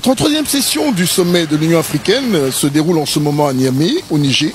La 33e session du sommet de l'Union africaine se déroule en ce moment à Niamey, au Niger,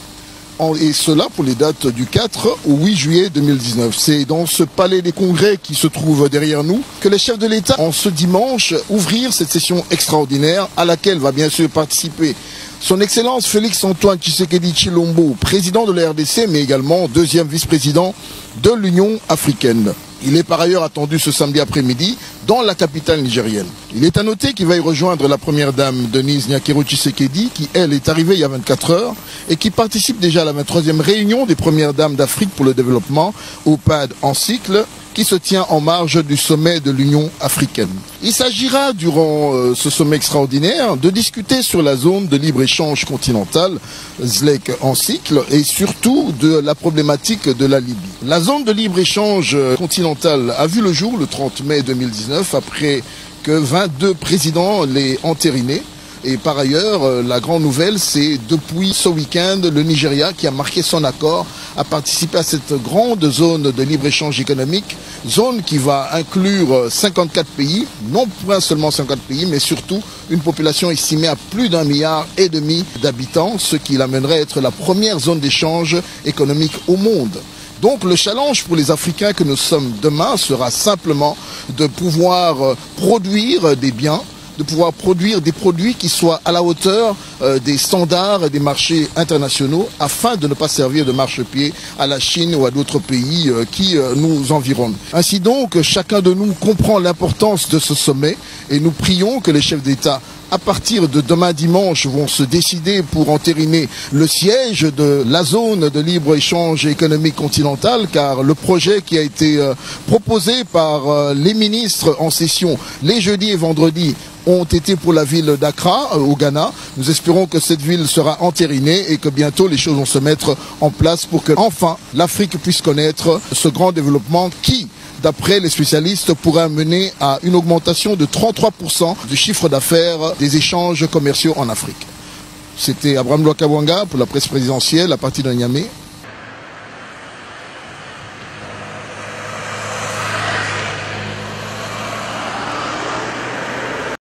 et cela pour les dates du 4 au 8 juillet 2019. C'est dans ce palais des congrès qui se trouve derrière nous que les chefs de l'État, en ce dimanche, ouvrir cette session extraordinaire à laquelle va bien sûr participer Son Excellence Félix-Antoine Tshisekedi Tshilombo, président de la RDC, mais également deuxième vice-président de l'Union africaine. Il est par ailleurs attendu ce samedi après-midi dans la capitale nigérienne. Il est à noter qu'il va y rejoindre la première dame Denise Nyakero Tshisekedi, qui elle est arrivée il y a 24 heures et qui participe déjà à la 23e réunion des premières dames d'Afrique pour le développement, au PAD en cycle, qui se tient en marge du sommet de l'Union africaine. Il s'agira, durant ce sommet extraordinaire, de discuter sur la zone de libre-échange continentale, ZLEC en cycle, et surtout de la problématique de la Libye. La zone de libre-échange continentale a vu le jour le 30 mai 2019, après que 22 présidents l'aient entériné. Et par ailleurs, la grande nouvelle, c'est depuis ce week-end, le Nigeria qui a marqué son accord à participer à cette grande zone de libre-échange économique, zone qui va inclure 54 pays, non pas seulement 50 pays, mais surtout une population estimée à plus d'1,5 milliard d'habitants, ce qui l'amènerait à être la première zone d'échange économique au monde. Donc le challenge pour les Africains que nous sommes demain sera simplement de pouvoir produire des biens, de pouvoir produire des produits qui soient à la hauteur des standards des marchés internationaux afin de ne pas servir de marchepied à la Chine ou à d'autres pays qui nous environnent. Ainsi donc, chacun de nous comprend l'importance de ce sommet et nous prions que les chefs d'État à partir de demain dimanche vont se décider pour entériner le siège de la zone de libre-échange économique continentale, car le projet qui a été proposé par les ministres en session les jeudis et vendredis ont été pour la ville d'Accra, au Ghana. Nous espérons que cette ville sera entérinée et que bientôt les choses vont se mettre en place pour que enfin l'Afrique puisse connaître ce grand développement qui, d'après les spécialistes, pourrait mener à une augmentation de 33% du chiffre d'affaires des échanges commerciaux en Afrique. C'était Abraham Lwakabwanga pour la presse présidentielle à partir de Niamey.